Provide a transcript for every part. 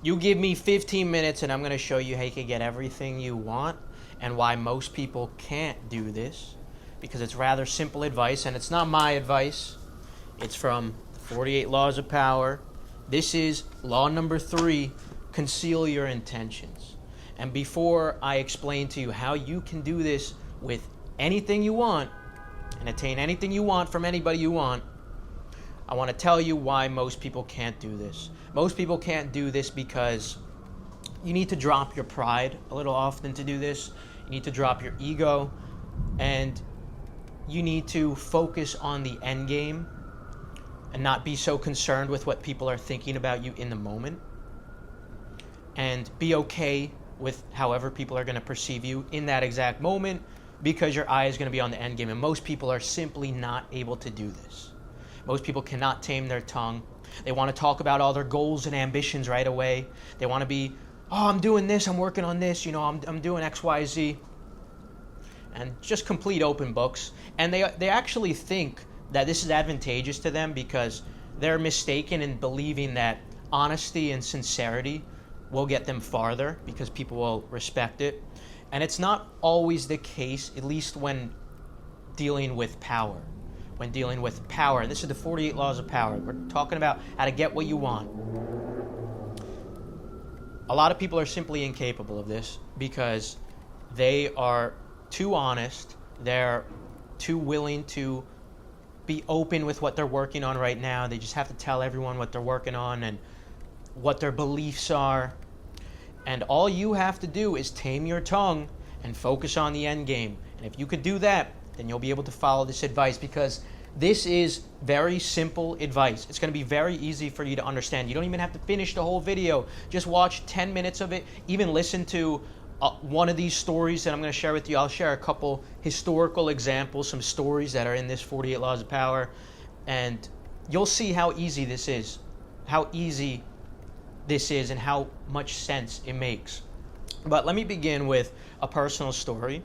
You give me 15 minutes and I'm going to show you how you can get everything you want and why most people can't do this, because it's rather simple advice, and it's not my advice. It's from the 48 Laws of Power. This is law number 3, conceal your intentions. And before I explain to you how you can do this with anything you want and attain anything you want from anybody you want, I want to tell you why most people can't do this. Most people can't do this because you need to drop your pride a little often to do this. You need to drop your ego, and you need to focus on the end game and not be so concerned with what people are thinking about you in the moment, and be okay with however people are going to perceive you in that exact moment, because your eye is going to be on the end game. And most people are simply not able to do this. Most people cannot tame their tongue. They want to talk about all their goals and ambitions right away. They want to be, oh, I'm doing this, I'm working on this, I'm doing X, Y, Z. And just complete open books. And they actually think that this is advantageous to them, because they're mistaken in believing that honesty and sincerity will get them farther, because people will respect it. And it's not always the case, at least when dealing with power. When dealing with power, this is the 48 Laws of Power. We're talking about how to get what you want. A lot of people are simply incapable of this because they are too honest. They're too willing to be open with what they're working on right now. They just have to tell everyone what they're working on and what their beliefs are. And all you have to do is tame your tongue and focus on the end game. And if you could do that, then you'll be able to follow this advice, because this is very simple advice. It's going to be very easy for you to understand. You don't even have to finish the whole video. Just watch 10 minutes of it. Even listen to one of these stories that I'm going to share with you. I'll share a couple historical examples, some stories that are in this 48 Laws of Power, and you'll see how easy this is. How easy this is and how much sense it makes. But let me begin with a personal story.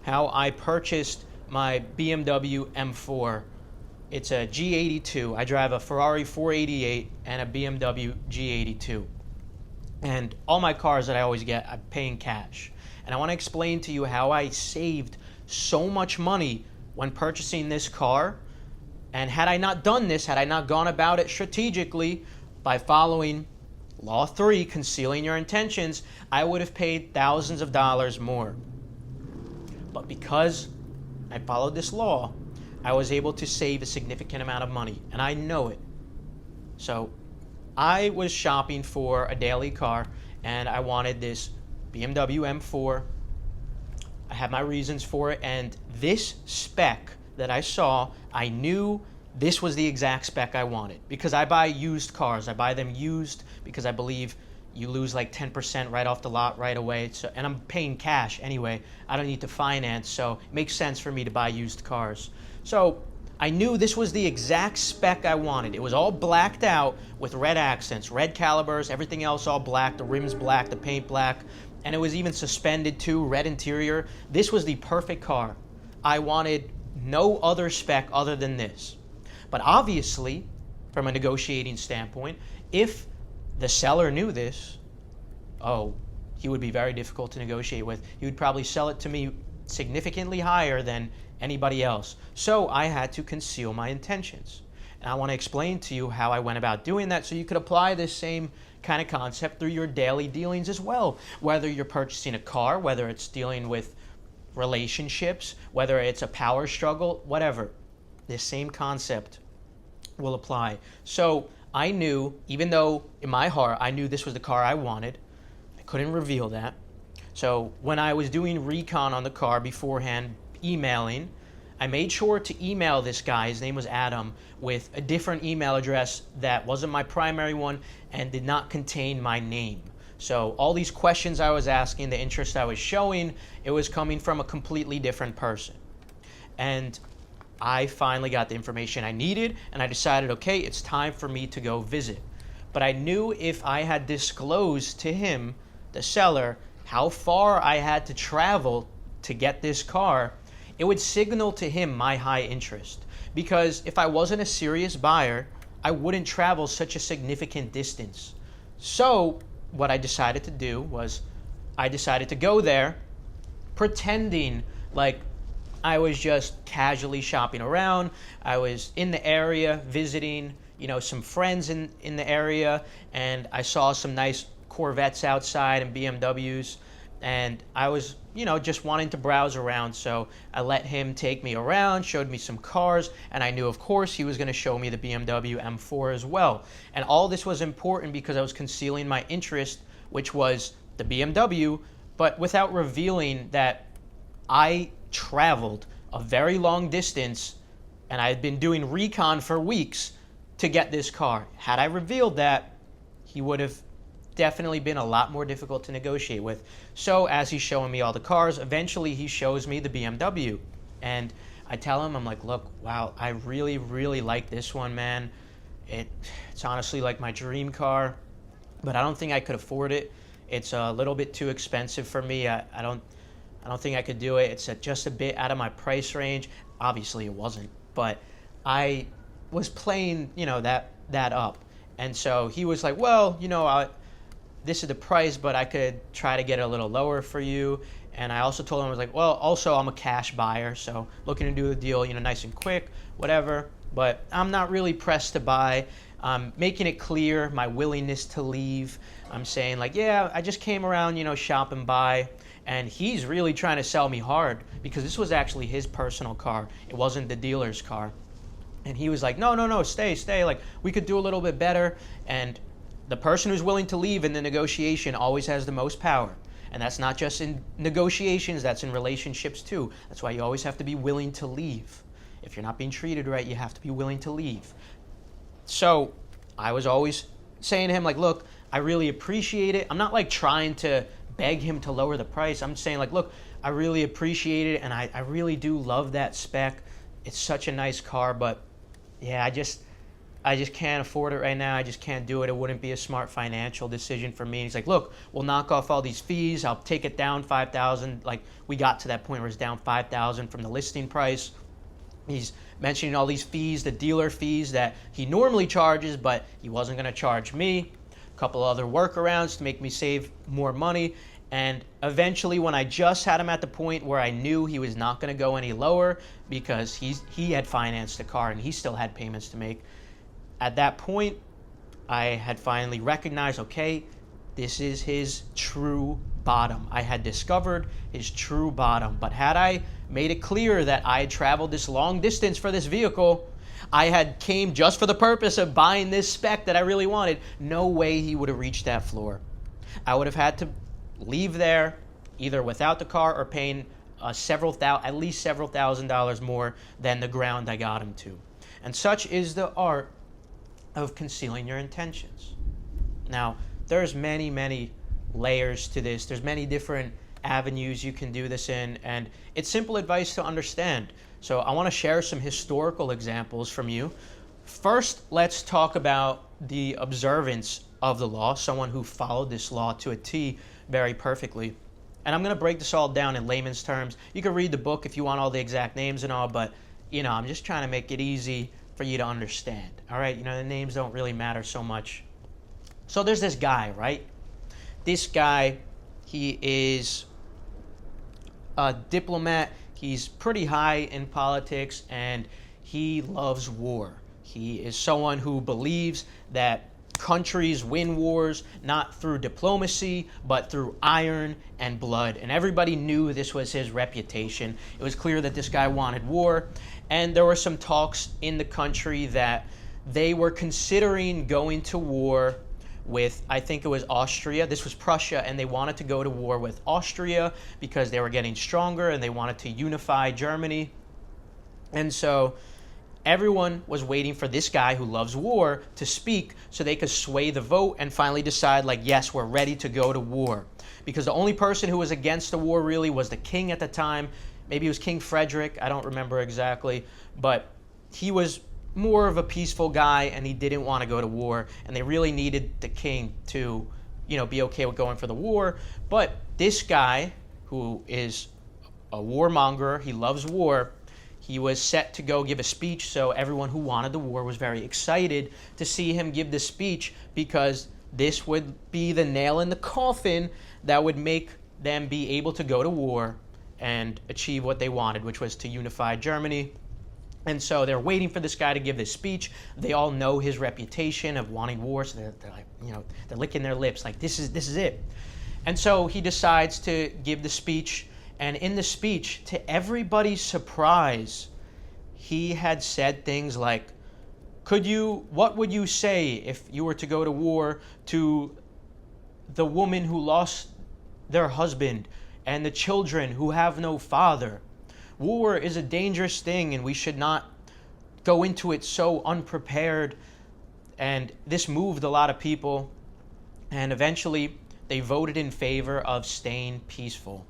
How I purchased my BMW M4. It's a G82. I drive a Ferrari 488 and a BMW G82. And all my cars that I always get, I pay in cash. And I want to explain to you how I saved so much money when purchasing this car. And had I not done this, had I not gone about it strategically by following Law 3, concealing your intentions, I would have paid thousands of dollars more. But because I followed this law, I was able to save a significant amount of money, and I know it. So I was shopping for a daily car, and I wanted this BMW M4. I had my reasons for it, and this spec that I saw, I knew this was the exact spec I wanted, because I buy used cars. I buy them used because I believe you lose like 10% right off the lot right away. So, and I'm paying cash anyway. I don't need to finance, so it makes sense for me to buy used cars. So I knew this was the exact spec I wanted. It was all blacked out with red accents, red calibers, everything else all black, the rims black, the paint black, and it was even suspended too, red interior. This was the perfect car. I wanted no other spec other than this. But obviously, from a negotiating standpoint, if the seller knew this, he would be very difficult to negotiate with. He would probably sell it to me significantly higher than anybody else. So I had to conceal my intentions. And I want to explain to you how I went about doing that so you could apply this same kind of concept through your daily dealings as well. Whether you're purchasing a car, whether it's dealing with relationships, whether it's a power struggle, whatever. This same concept will apply. So I knew, even though in my heart I knew this was the car I wanted, I couldn't reveal that. So when I was doing recon on the car beforehand, emailing, I made sure to email this guy, his name was Adam, with a different email address that wasn't my primary one and did not contain my name. So all these questions I was asking, the interest I was showing, it was coming from a completely different person. And I finally got the information I needed, and I decided, okay, it's time for me to go visit. But I knew if I had disclosed to him, the seller, how far I had to travel to get this car, it would signal to him my high interest. Because if I wasn't a serious buyer, I wouldn't travel such a significant distance. So what I decided to do was I decided to go there pretending like I was just casually shopping around. I was in the area visiting, some friends in the area, and I saw some nice Corvettes outside and BMWs, and I was, just wanting to browse around. So I let him take me around, showed me some cars, and I knew, of course, he was going to show me the BMW M4 as well. And all this was important because I was concealing my interest, which was the BMW, but without revealing that I traveled a very long distance and I had been doing recon for weeks to get this car. Had I revealed that, he would have definitely been a lot more difficult to negotiate with. So as he's showing me all the cars, eventually he shows me the BMW. And I tell him, I'm like, look, wow, I really, really like this one, man. It's honestly like my dream car, but I don't think I could afford it. It's a little bit too expensive for me. I don't think I could do it. It's just a bit out of my price range. Obviously it wasn't, but I was playing, that up. And so he was like, well, this is the price, but I could try to get it a little lower for you. And I also told him, I was like, well, also I'm a cash buyer, so looking to do the deal, nice and quick, whatever. But I'm not really pressed to buy. I'm making it clear my willingness to leave. I'm saying like, yeah, I just came around, shop and buy. And he's really trying to sell me hard because this was actually his personal car. It wasn't the dealer's car. And he was like, no, stay. Like, we could do a little bit better. And the person who's willing to leave in the negotiation always has the most power. And that's not just in negotiations, that's in relationships too. That's why you always have to be willing to leave. If you're not being treated right, you have to be willing to leave. So I was always saying to him, like, look, I really appreciate it. I'm not like trying to beg him to lower the price. I'm saying like, look, I really appreciate it, and I really do love that spec. It's such a nice car, but yeah, I just can't afford it right now. I just can't do it. It wouldn't be a smart financial decision for me. And he's like, look, we'll knock off all these fees. I'll take it down $5,000. Like, we got to that point where it's down $5,000 from the listing price. He's mentioning all these fees, the dealer fees that he normally charges, but he wasn't going to charge me. A couple other workarounds to make me save more money. And eventually, when I just had him at the point where I knew he was not going to go any lower because he had financed the car and he still had payments to make, at that point, I had finally recognized, okay, this is his true bottom. I had discovered his true bottom. But had I made it clear that I had traveled this long distance for this vehicle, I had came just for the purpose of buying this spec that I really wanted, no way he would have reached that floor. I would have had to leave there either without the car or paying at least several $1,000s more than the ground I got him to. And such is the art of concealing your intentions. Now, there's many, many layers to this. There's many different avenues you can do this in, and it's simple advice to understand. So I want to share some historical examples from you. First, let's talk about the observance of the law, someone who followed this law to a T very perfectly. And I'm going to break this all down in layman's terms. You can read the book if you want all the exact names and all, but I'm just trying to make it easy for you to understand. All right, the names don't really matter so much. So there's this guy, right? This guy, he is a diplomat. He's pretty high in politics, and he loves war. He is someone who believes that countries win wars not through diplomacy, but through iron and blood. And everybody knew this was his reputation. It was clear that this guy wanted war. And there were some talks in the country that they were considering going to war with, I think it was Austria. This was Prussia, and they wanted to go to war with Austria because they were getting stronger and they wanted to unify Germany. And so everyone was waiting for this guy who loves war to speak so they could sway the vote and finally decide, like, yes, we're ready to go to war. Because the only person who was against the war really was the king at the time. Maybe it was King Frederick. I don't remember exactly. But he was more of a peaceful guy, and he didn't want to go to war. And they really needed the king to, be okay with going for the war. But this guy, who is a warmonger, he loves war, he was set to go give a speech, so everyone who wanted the war was very excited to see him give this speech because this would be the nail in the coffin that would make them be able to go to war and achieve what they wanted, which was to unify Germany. And so they're waiting for this guy to give this speech. They all know his reputation of wanting war, so they're like, they're licking their lips, like this is it. And so he decides to give the speech, and in the speech, to everybody's surprise, he had said things like, what would you say if you were to go to war to the woman who lost their husband and the children who have no father? War is a dangerous thing, and we should not go into it so unprepared. And this moved a lot of people, and eventually they voted in favor of staying peaceful.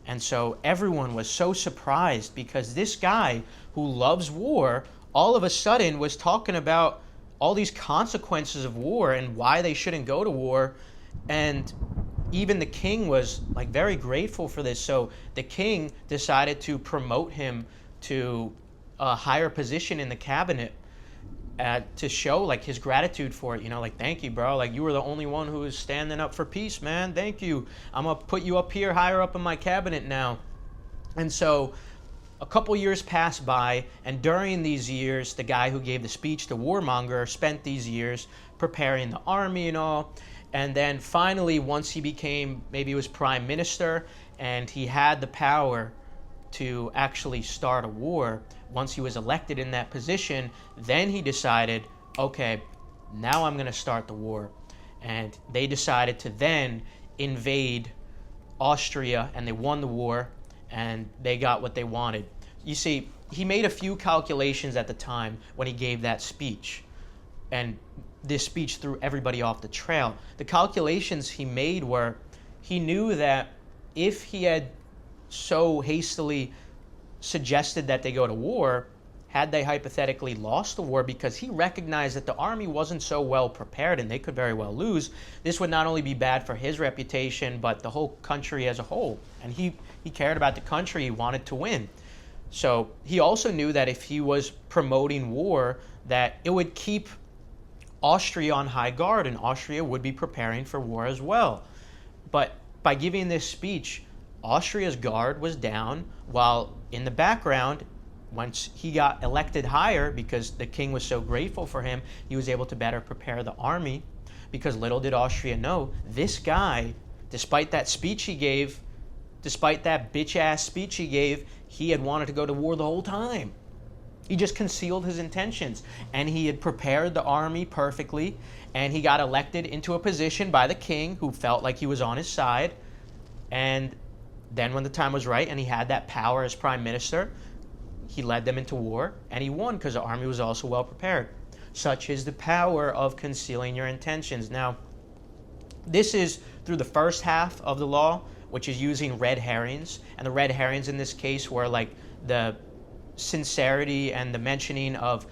And so everyone was so surprised, because this guy who loves war all of a sudden was talking about all these consequences of war and why they shouldn't go to war. And even the king was like very grateful for this. So the king decided to promote him to a higher position in the cabinet to show like his gratitude for it. Like, thank you, bro. Like, you were the only one who was standing up for peace, man. Thank you. I'm going to put you up here, higher up in my cabinet now. And so a couple years passed by, and during these years, the guy who gave the speech, the warmonger, spent these years preparing the army and all. And then finally, once he became, maybe he was prime minister, and he had the power to actually start a war, once he was elected in that position, then he decided, okay, now I'm going to start the war. And they decided to then invade Austria, and they won the war, and they got what they wanted. You see, he made a few calculations at the time when he gave that speech, and this speech threw everybody off the trail. The calculations he made were, he knew that if he had so hastily suggested that they go to war, had they hypothetically lost the war, because he recognized that the army wasn't so well prepared and they could very well lose, this would not only be bad for his reputation, but the whole country as a whole. And he cared about the country, he wanted to win. So he also knew that if he was promoting war, that it would keep Austria on high guard, and Austria would be preparing for war as well. But by giving this speech, Austria's guard was down, while in the background, once he got elected higher, because the king was so grateful for him, he was able to better prepare the army. Because little did Austria know, this guy, despite that speech he gave, despite that bitch-ass speech he gave, he had wanted to go to war the whole time. He just concealed his intentions, and he had prepared the army perfectly, and he got elected into a position by the king who felt like he was on his side. And then when the time was right and he had that power as prime minister, he led them into war, and he won because the army was also well prepared. Such is the power of concealing your intentions. Now, this is through the first half of the law, which is using red herrings. And the red herrings in this case were like the sincerity and the mentioning of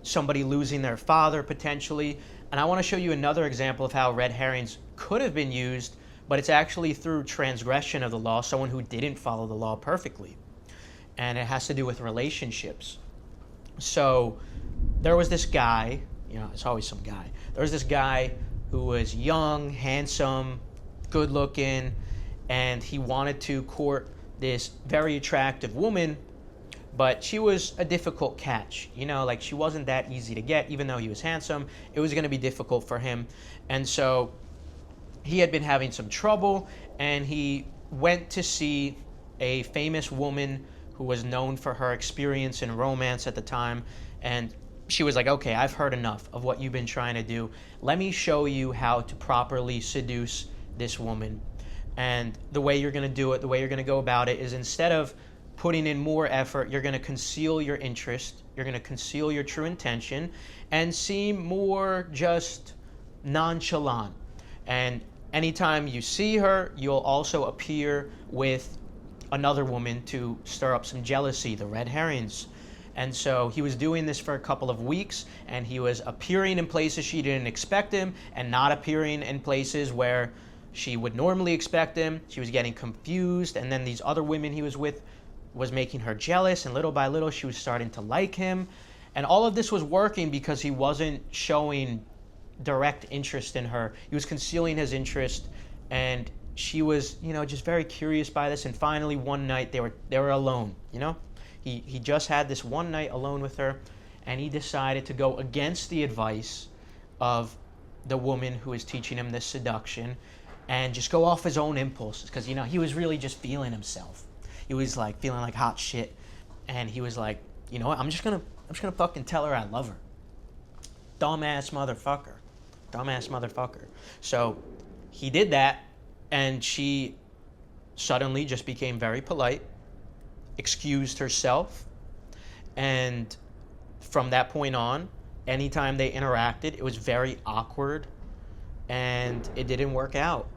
somebody losing their father potentially. And I want to show you another example of how red herrings could have been used, but it's actually through transgression of the law, someone who didn't follow the law perfectly. And it has to do with relationships. So there was this guy, it's always some guy. There was this guy who was young, handsome, good looking, and he wanted to court this very attractive woman, but she was a difficult catch. Like, she wasn't that easy to get. Even though he was handsome, it was going to be difficult for him. And so he had been having some trouble, and he went to see a famous woman who was known for her experience in romance at the time. And she was like, okay, I've heard enough of what you've been trying to do. Let me show you how to properly seduce this woman. And the way you're going to do it, the way you're going to go about it, is instead of putting in more effort, you're going to conceal your interest, you're going to conceal your true intention, and seem more just nonchalant. And anytime you see her, you'll also appear with another woman to stir up some jealousy, the red herrings. And so he was doing this for a couple of weeks, and he was appearing in places she didn't expect him and not appearing in places where she would normally expect him. She was getting confused, and then these other women he was with was making her jealous, and little by little she was starting to like him. And all of this was working because he wasn't showing direct interest in her. He was concealing his interest, and she was, just very curious by this. And finally, one night they were alone. He just had this one night alone with her, and he decided to go against the advice of the woman who was teaching him this seduction, and just go off his own impulses, because he was really just feeling himself. He was like feeling like hot shit, and he was like, you know what? I'm just gonna fucking tell her I love her. Dumbass motherfucker. So he did that, and she suddenly just became very polite, excused herself, and from that point on, anytime they interacted, it was very awkward, and it didn't work out.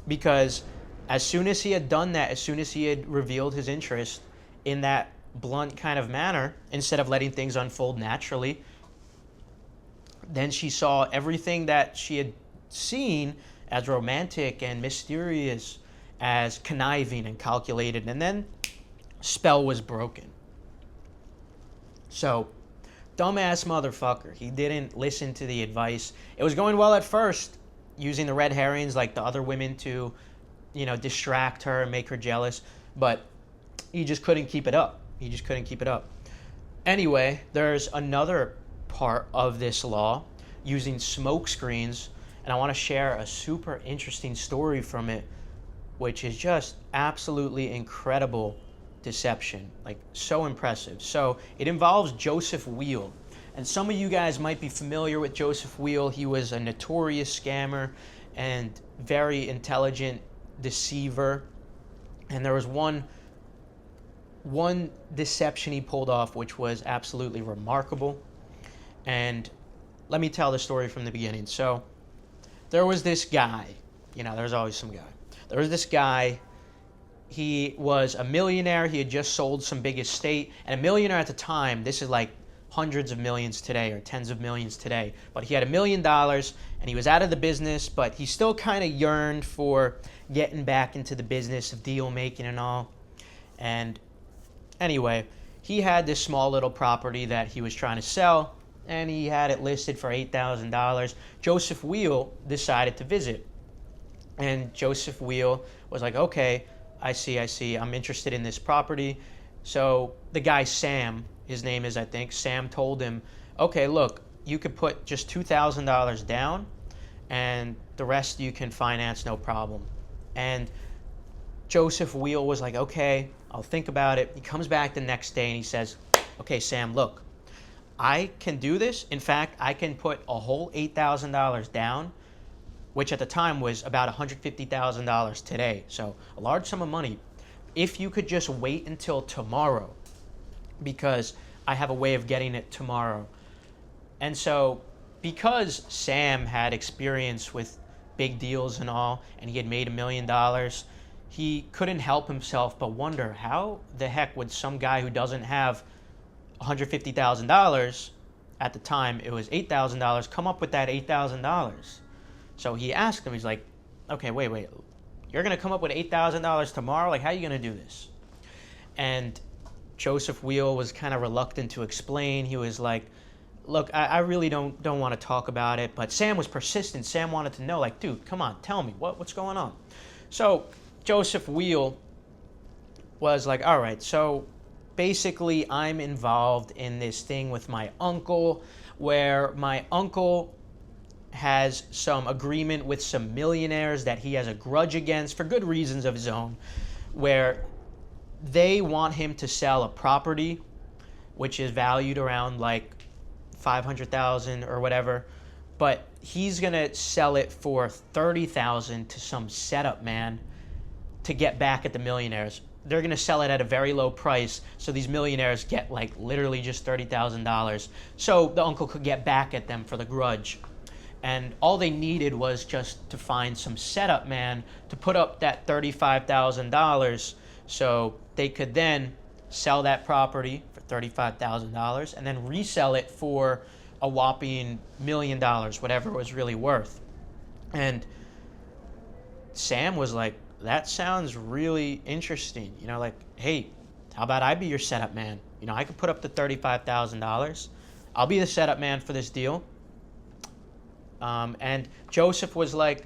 Because as soon as he had done that, as soon as he had revealed his interest in that blunt kind of manner, instead of letting things unfold naturally, then she saw everything that she had seen as romantic and mysterious as conniving and calculated, and then spell was broken. So, dumbass motherfucker. He didn't listen to the advice. It was going well at first, using the red herrings like the other women to, distract her and make her jealous, but he just couldn't keep it up. Anyway, there's another part of this law using smoke screens, and I want to share a super interesting story from it, which is just absolutely incredible deception, like so impressive. So it involves Joseph Wheel, and some of you guys might be familiar with Joseph Wheel. He was a notorious scammer and very intelligent deceiver, and there was one deception he pulled off which was absolutely remarkable. And let me tell the story from the beginning. So there was this guy, there's always some guy. There was this guy. He was a millionaire. He had just sold some big estate. And a millionaire at the time, this is like hundreds of millions today or tens of millions today. But he had $1 million, and he was out of the business, but he still kind of yearned for getting back into the business of deal making and all. And anyway, he had this small little property that he was trying to sell, and he had it listed for $8,000. Joseph Wheel decided to visit. And Joseph Wheel was like, okay, I see. I'm interested in this property. So the guy, Sam, his name is, I think, Sam told him, okay, look, you could put just $2,000 down, and the rest you can finance, no problem. And Joseph Wheel was like, okay, I'll think about it. He comes back the next day and he says, okay, Sam, look, I can do this. In fact, I can put a whole $8,000 down, which at the time was about $150,000 today. So a large sum of money. If you could just wait until tomorrow, because I have a way of getting it tomorrow. And so because Sam had experience with big deals and all, and he had made $1 million, he couldn't help himself but wonder, how the heck would some guy who doesn't have $150,000, at the time it was $8,000, come up with that $8,000? So he asked him, he's like, okay, wait, you're going to come up with $8,000 tomorrow? Like, how are you going to do this? And Joseph Wheel was kind of reluctant to explain. He was like, look, I really don't want to talk about it. But Sam was persistent. Sam wanted to know, like, dude, come on, tell me, what's going on? So Joseph Wheel was like, all right, so basically I'm involved in this thing with my uncle, where my uncle has some agreement with some millionaires that he has a grudge against for good reasons of his own, where they want him to sell a property which is valued around like $500,000 or whatever, but he's gonna sell it for $30,000 to some setup man to get back at the millionaires. They're gonna sell it at a very low price, so these millionaires get like literally just $30,000, so the uncle could get back at them for the grudge. And all they needed was just to find some setup man to put up that $35,000, so they could then sell that property for $35,000 and then resell it for a whopping $1 million, whatever it was really worth. And Sam was like, that sounds really interesting. Like, hey, how about I be your setup man? I could put up the $35,000. I'll be the setup man for this deal. And Joseph was like,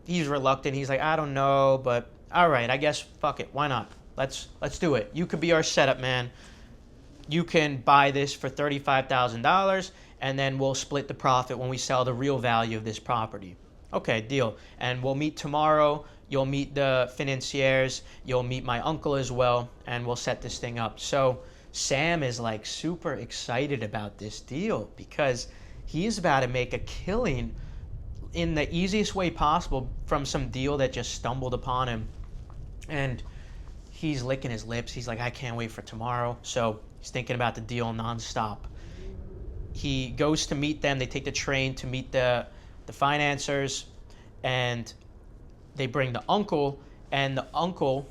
he's reluctant. He's like, I don't know, but all right, I guess fuck it. Why not? Let's do it. You could be our setup man. You can buy this for $35,000, and then we'll split the profit when we sell the real value of this property. Okay, deal. And we'll meet tomorrow. You'll meet the financiers. You'll meet my uncle as well, and we'll set this thing up. So Sam is like super excited about this deal because he's about to make a killing in the easiest way possible from some deal that just stumbled upon him. And he's licking his lips. He's like, I can't wait for tomorrow. So he's thinking about the deal nonstop. He goes to meet them. They take the train to meet the financiers, and they bring the uncle. And the uncle,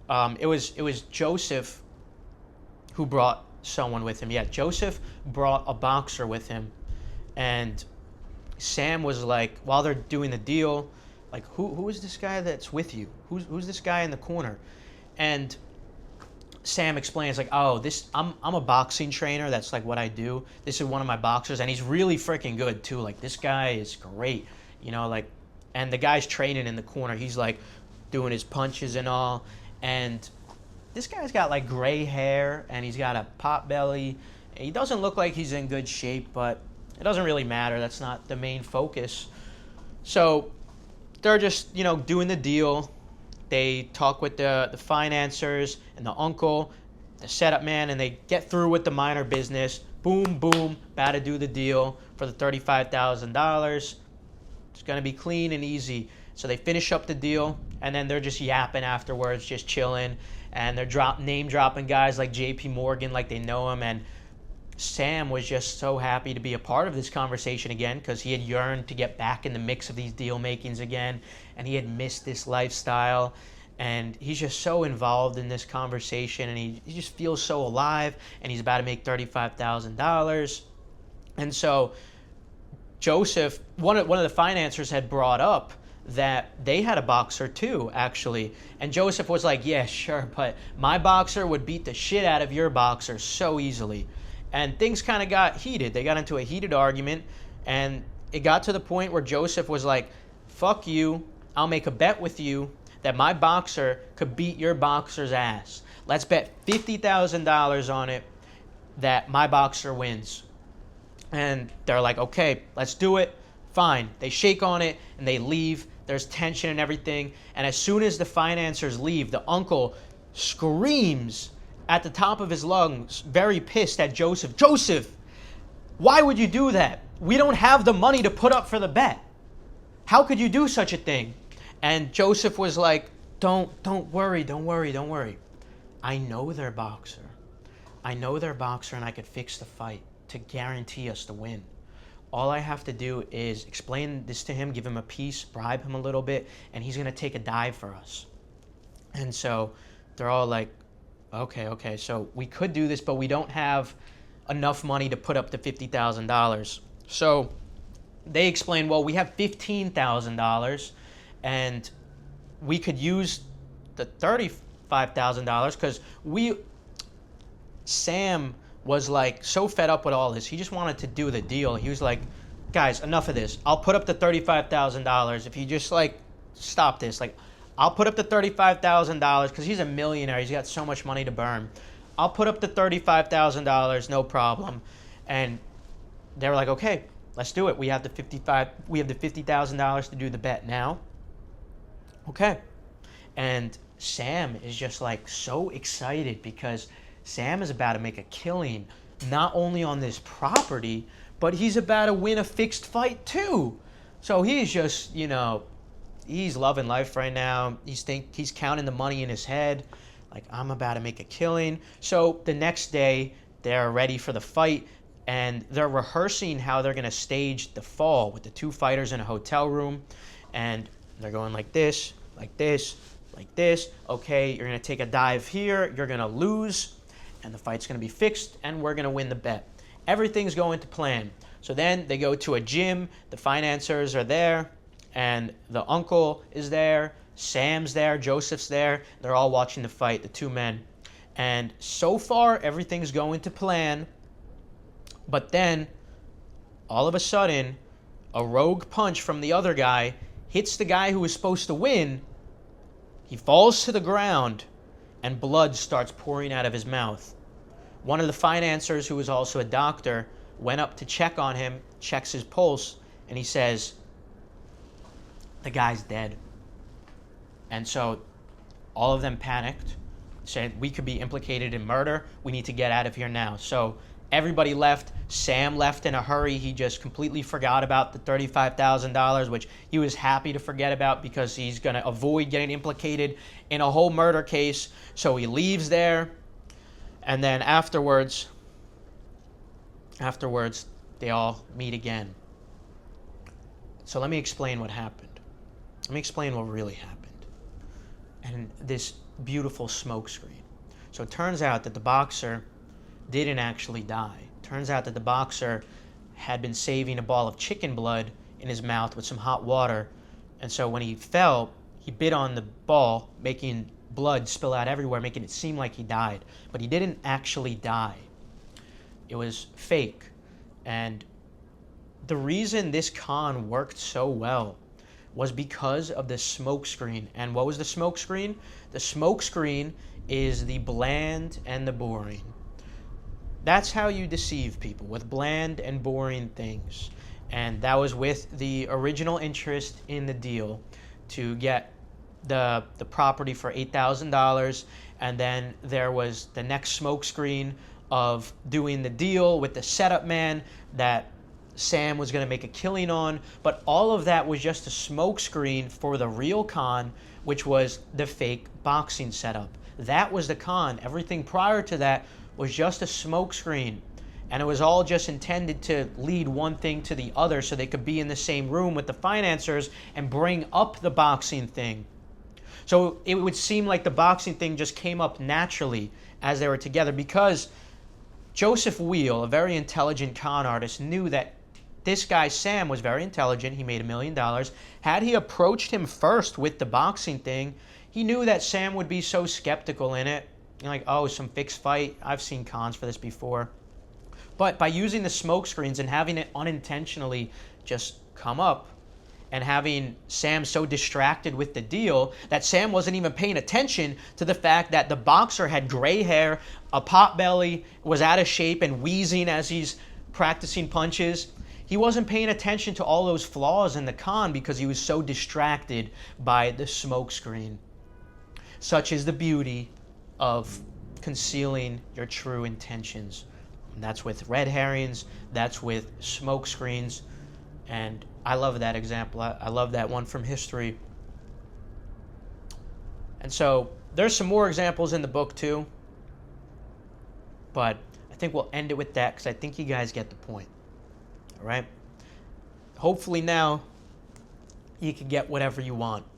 it was Joseph who brought someone with him. Yeah, Joseph brought a boxer with him, and Sam was like, while they're doing the deal, like, who is this guy that's with you? Who's this guy in the corner? And Sam explains like, oh, I'm a boxing trainer. That's like what I do. This is one of my boxers, and he's really freaking good too. Like, this guy is great, like, and the guy's training in the corner. He's like doing his punches and all, and this guy's got like gray hair and he's got a pot belly. He doesn't look like he's in good shape, but it doesn't really matter. That's not the main focus. So they're just, doing the deal. They talk with the financiers and the uncle, the setup man, and they get through with the minor business. Boom, boom, about to do the deal for the $35,000. It's going to be clean and easy. So they finish up the deal, and then they're just yapping afterwards, just chilling. And they're name dropping guys like J.P. Morgan, like they know him. And Sam was just so happy to be a part of this conversation again because he had yearned to get back in the mix of these deal makings again, and he had missed this lifestyle. And he's just so involved in this conversation, and he just feels so alive, and he's about to make $35,000. And so Joseph, one of the financiers, had brought up that they had a boxer too, actually. And Joseph was like, yeah, sure, but my boxer would beat the shit out of your boxer so easily. And things kind of got heated. They got into a heated argument, and it got to the point where Joseph was like, fuck you, I'll make a bet with you that my boxer could beat your boxer's ass. Let's bet $50,000 on it that my boxer wins. And they're like, okay, let's do it. Fine. They shake on it and they leave. There's tension and everything. And as soon as the financiers leave, the uncle screams at the top of his lungs, very pissed at Joseph. Joseph, why would you do that? We don't have the money to put up for the bet. How could you do such a thing? And Joseph was like, don't worry. I know their boxer. And I could fix the fight to guarantee us the win. All I have to do is explain this to him, give him a piece, bribe him a little bit, and he's going to take a dive for us. And so they're all like, okay, so we could do this, but we don't have enough money to put up the $50,000. So they explain, well, we have $15,000, and we could use the $35,000 because Sam was like so fed up with all this. He just wanted to do the deal. He was like, guys, enough of this. I'll put up the $35,000 if you just like stop this. Like, I'll put up the $35,000 because he's a millionaire. He's got so much money to burn. I'll put up the $35,000, no problem. And they were like, okay, let's do it. We have the $50,000 to do the bet now. Okay. And Sam is just like so excited because Sam is about to make a killing, not only on this property, but he's about to win a fixed fight too. So he's just, he's loving life right now. He's counting the money in his head, like, I'm about to make a killing. So the next day, they're ready for the fight, and they're rehearsing how they're going to stage the fall with the two fighters in a hotel room, and they're going like this, like this, like this. Okay, you're going to take a dive here, you're going to lose, and the fight's going to be fixed, and we're going to win the bet. Everything's going to plan. So then they go to a gym, the financiers are there, and the uncle is there, Sam's there, Joseph's there. They're all watching the fight, the two men. And so far, everything's going to plan. But then all of a sudden, a rogue punch from the other guy hits the guy who was supposed to win. He falls to the ground, and blood starts pouring out of his mouth. One of the financiers, who was also a doctor, went up to check on him, checks his pulse, and he says, the guy's dead. And so all of them panicked, said, we could be implicated in murder. We need to get out of here now. So everybody left. Sam left in a hurry. He just completely forgot about the $35,000, which he was happy to forget about because he's going to avoid getting implicated in a whole murder case. So he leaves there. And then afterwards, they all meet again. So let me explain what happened. Let me explain what really happened. And this beautiful smoke screen. So it turns out that the boxer didn't actually die. Turns out that the boxer had been saving a ball of chicken blood in his mouth with some hot water. And so when he fell, he bit on the ball, making blood spill out everywhere, making it seem like he died. But he didn't actually die. It was fake. And the reason this con worked so well was because of the smoke screen. And what was the smoke screen? The smoke screen is the bland and the boring. That's how you deceive people, with bland and boring things. And that was with the original interest in the deal to get the property for $8,000. And then there was the next smoke screen of doing the deal with the setup man that Sam was going to make a killing on. But all of that was just a smoke screen for the real con, which was the fake boxing setup. That was the con. Everything prior to that was just a smoke screen. And it was all just intended to lead one thing to the other so they could be in the same room with the financiers and bring up the boxing thing. So it would seem like the boxing thing just came up naturally as they were together, because Joseph Wheel, a very intelligent con artist, knew that this guy Sam was very intelligent. He made $1 million. Had he approached him first with the boxing thing, he knew that Sam would be so skeptical in it. Like, oh, some fixed fight. I've seen cons for this before. But by using the smoke screens and having it unintentionally just come up, and having Sam so distracted with the deal that Sam wasn't even paying attention to the fact that the boxer had gray hair, a pot belly, was out of shape and wheezing as he's practicing punches. He wasn't paying attention to all those flaws in the con because he was so distracted by the smoke screen. Such is the beauty of concealing your true intentions. And that's with red herrings, that's with smoke screens, and I love that example. I love that one from history. And so there's some more examples in the book too, but I think we'll end it with that because I think you guys get the point. All right? Hopefully now you can get whatever you want.